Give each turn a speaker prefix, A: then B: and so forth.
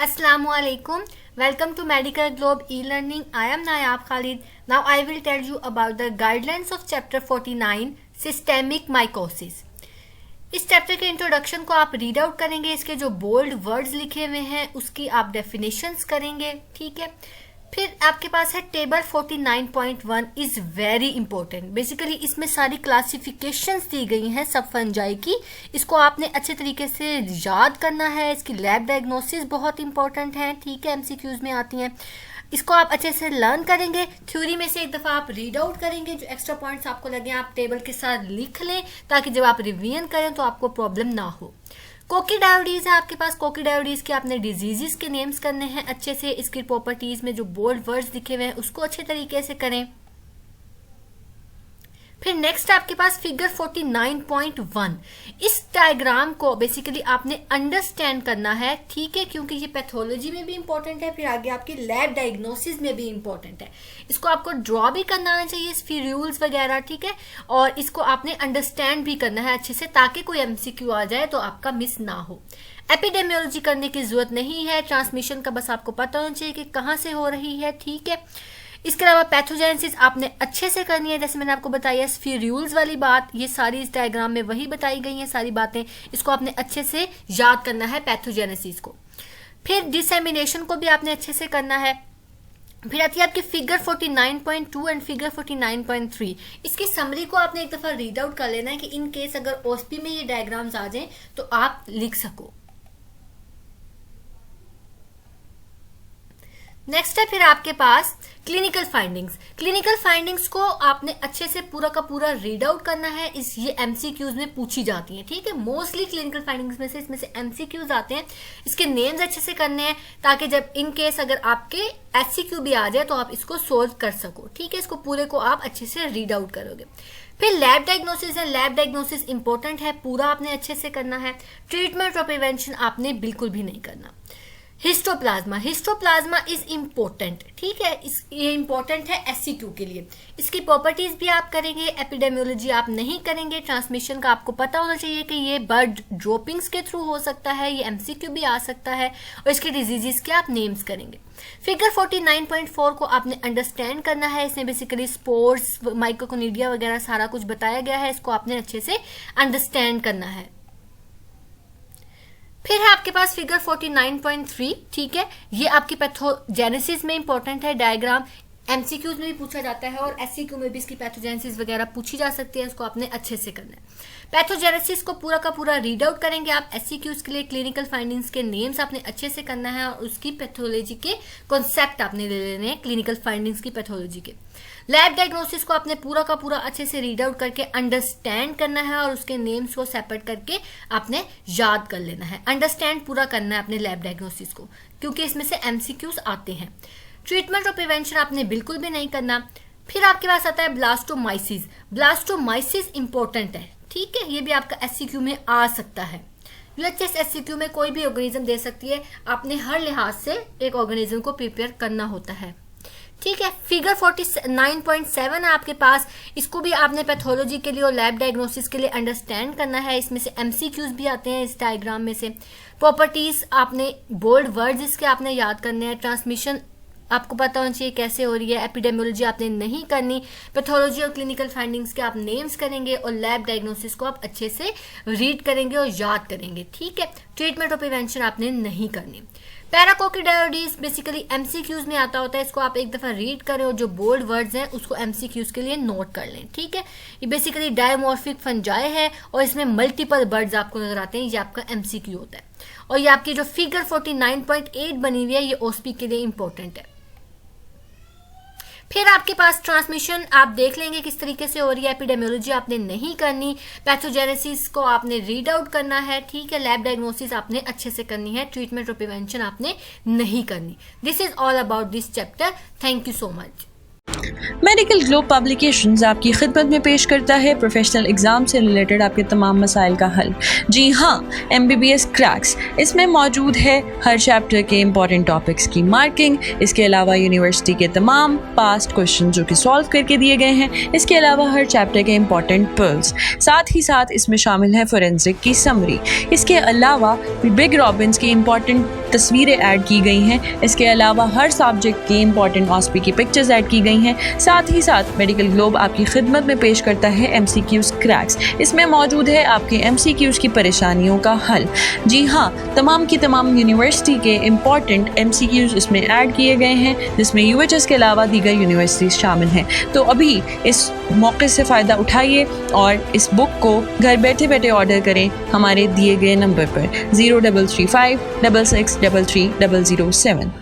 A: Assalamualaikum. Welcome to Medical Globe e-learning. I am Nayab Khalid. Now I will tell you about the guidelines of chapter 49 systemic mycosis. इस chapter के introduction को आप read out करेंगे, इसके जो bold words लिखे हुए हैं उसकी आप डेफिनेशंस करेंगे, ठीक है। फिर आपके पास है table 49.1 is very important. Basically इसमें सारी क्लासिफिकेशंस दी गई हैं सब फंजाई की, इसको आपने अच्छे तरीके से याद करना है। इसकी लैब डायग्नोसिस बहुत इंपॉर्टेंट है, ठीक है, एमसीक्यूज में आती हैं। इसको आप अच्छे से लर्न करेंगे, थ्योरी में से एक दफ़ा आप रीड आउट करेंगे, जो एक्स्ट्रा पॉइंट्स आपको लगे आप टेबल के साथ लिख लें ताकि जब आप रिवीजन करें तो आपको प्रॉब्लम ना हो। कोकीडायोडीज है आपके पास, कोकीडायोडीज के आपने डिजीजेस के नेम्स करने हैं अच्छे से, इसकी प्रॉपर्टीज में जो बोल्ड वर्ड्स लिखे हुए हैं उसको अच्छे तरीके से करें। फिर नेक्स्ट आपके पास फिगर 49.1, इस डायग्राम को बेसिकली आपने अंडरस्टैंड करना है, ठीक है, क्योंकि ये पैथोलॉजी में भी इंपॉर्टेंट है, फिर आगे आपकी लैब डायग्नोसिस में भी इंपॉर्टेंट है। इसको आपको ड्रॉ भी करना आना चाहिए, फिरूल्स वगैरह, ठीक है, और इसको आपने अंडरस्टैंड भी करना है अच्छे से ताकि कोई एमसीक्यू आ जाए तो आपका मिस ना हो। एपिडेमियोलॉजी करने की जरूरत नहीं है, ट्रांसमिशन का बस आपको पता होना चाहिए कि कहाँ से हो रही है, ठीक है। इसके अलावा पैथोजेनेसिस आपने अच्छे से करनी है, जैसे मैंने आपको बताया स्फीरूल्स वाली बात, ये सारी इस डायग्राम में वही बताई गई हैं सारी बातें, इसको आपने अच्छे से याद करना है पैथोजेनेसिस को। फिर डिसेमिनेशन को भी आपने अच्छे से करना है। फिर आती है आपकी फिगर 49.2 एंड फिगर 49.3, इसकी समरी को आपने एक दफा रीड आउट कर लेना है कि इन केस अगर ओएसपी में ये डायग्राम्स आ जाएं तो आप लिख सको। नेक्स्ट है फिर आपके पास क्लिनिकल फाइंडिंग्स। क्लिनिकल फाइंडिंग्स को आपने अच्छे से पूरा का पूरा रीड आउट करना है, इस ये एमसीक्यूज में पूछी जाती हैं, ठीक है। मोस्टली क्लिनिकल फाइंडिंग्स में से इसमें से एमसीक्यूज आते हैं, इसके नेम्स अच्छे से करने हैं ताकि जब इन केस अगर आपके एचसीक्यू भी आ जाए तो आप इसको सोल्व कर सको, ठीक है। इसको पूरे को आप अच्छे से रीड आउट करोगे। फिर लैब डायग्नोसिस है, लैब डायग्नोसिस इंपॉर्टेंट है, पूरा आपने अच्छे से करना है। ट्रीटमेंट और प्रिवेंशन आपने बिल्कुल भी नहीं करना। हिस्टोप्लाज्मा, हिस्टोप्लाज्मा इज इम्पोर्टेंट, ठीक है, ये इंपॉर्टेंट है एससीक्यू के लिए। इसकी प्रॉपर्टीज भी आप करेंगे, एपिडेमियोलॉजी आप नहीं करेंगे। ट्रांसमिशन का आपको पता होना चाहिए कि ये बर्ड ड्रॉपिंग्स के थ्रू हो सकता है, ये एमसीक्यू भी आ सकता है, और इसके डिजीजेस के आप नेम्स करेंगे। फिगर 49.4 को आपने अंडरस्टैंड करना है, इसमें बेसिकली स्पोर्स, माइक्रोकोनिडिया वगैरह सारा कुछ बताया गया है, इसको आपने अच्छे से अंडरस्टैंड करना है। फिर है आपके पास फिगर 49.3, ठीक है, ये आपकी पैथोजेनेसिस में इंपॉर्टेंट है डायग्राम, एमसीक्यूज में भी पूछा जाता है और एससीक्यू में भी इसकी पैथोजेनेसिस वगैरह पूछी जा सकती है, इसको आपने अच्छे से करना है। पैथोजेनेसिस को पूरा का पूरा रीड आउट करेंगे आप, एससीक्यूज के लिए क्लिनिकल फाइंडिंग्स के नेम्स आपने अच्छे से करना है और उसकी पैथोलॉजी के कॉन्सेप्ट आपने ले लेने हैं क्लिनिकल फाइंडिंग्स की पैथोलॉजी के। लैब डायग्नोसिस को आपने पूरा का पूरा अच्छे से रीड आउट करके अंडरस्टैंड करना है और उसके नेम्स को सेपरेट करके आपने याद कर लेना है। अंडरस्टैंड पूरा करना है अपने लैब डायग्नोसिस को, क्योंकि इसमें से एमसीक्यूज आते हैं। ट्रीटमेंट और प्रिवेंशन आपने बिल्कुल भी नहीं करना। फिर आपके पास आता है ब्लास्टोमाइसिस। ब्लास्टोमाइसिस इंपॉर्टेंट है, ठीक है, ये भी आपका एससीक्यू में आ सकता है। यूएचएस एससीक्यू में कोई भी ऑर्गेनिज्म दे सकती है, आपने हर लिहाज से एक ऑर्गेनिज्म को प्रिपेयर करना होता है, ठीक है। फिगर 49.7 है आपके पास, इसको भी आपने पैथोलॉजी के लिए और लैब डायग्नोसिस के लिए अंडरस्टैंड करना है, इसमें से एमसीक्यूज भी आते हैं इस डायग्राम में से। प्रॉपर्टीज आपने बोल्ड वर्ड्स इसके आपने याद करने हैं। ट्रांसमिशन आपको पता होना चाहिए कैसे हो रही है। एपिडेमियोलॉजी आपने नहीं करनी। पैथोलॉजी और क्लिनिकल फाइंडिंग्स के आप नेम्स करेंगे और लैब डायग्नोसिस को आप अच्छे से रीड करेंगे और याद करेंगे, ठीक है। ट्रीटमेंट और प्रिवेंशन आपने नहीं करनी। पैराकोकीडायोडीज बेसिकली एमसीक्यूज में आता होता है, इसको आप एक दफा रीड करें और जो बोल्ड वर्ड्स हैं उसको एमसीक्यूज के लिए नोट कर लें, ठीक है। ये बेसिकली डायमॉर्फिक फंजाई है और इसमें मल्टीपल बर्ड्स आपको नजर आते हैं, ये आपका एमसीक्यू होता है। और ये आपकी जो फिगर 49.8 बनी हुई है ये ओएसपी के लिए इंपॉर्टेंट है। फिर आपके पास ट्रांसमिशन आप देख लेंगे किस तरीके से हो रही है। एपिडेमियोलॉजी आपने नहीं करनी। पैथोजेनेसिस को आपने रीड आउट करना है, ठीक है। लैब डायग्नोसिस आपने अच्छे से करनी है। ट्रीटमेंट और प्रिवेंशन आपने नहीं करनी। This is all about this chapter. Thank you so much.
B: Medical globe publications आपकी खिदमत में पेश करता है प्रोफेशनल एग्ज़ाम से रिलेटेड आपके तमाम मसाइल का हल। जी हाँ, MBBS क्रैक्स, इसमें मौजूद है हर चैप्टर के इंपॉर्टेंट टॉपिक्स की मार्किंग, इसके अलावा यूनिवर्सिटी के तमाम पास्ट क्वेश्चन जो कि सॉल्व करके दिए गए हैं, इसके अलावा हर चैप्टर के इंपॉर्टेंट पर्ल्स, साथ ही साथ इसमें शामिल है फोरेंसिक की समरी। इसके अलावा बिग रॉबिन्स की इंपॉर्टेंट तस्वीरें ऐड की गई हैं। इसके अलावा हर सब्जेक्ट की इंपॉर्टेंट ऑस्पी की पिक्चर्स ऐड की गई हैं। साथ ही साथ मेडिकल ग्लोब आपकी खिदमत में पेश करता है MCQs क्रैक्स। इसमें मौजूद है आपके MCQs की परेशानियों का हल। जी हाँ, तमाम की तमाम यूनिवर्सिटी के इम्पॉर्टेंट MCQs इसमें ऐड किए गए हैं, जिसमें UHS के अलावा दीगर यूनिवर्सिटीज़ शामिल हैं। तो अभी इस मौके से फ़ायदा उठाइए और इस बुक को घर बैठे बैठे ऑर्डर करें हमारे दिए गए नंबर पर 0335 66 33 007।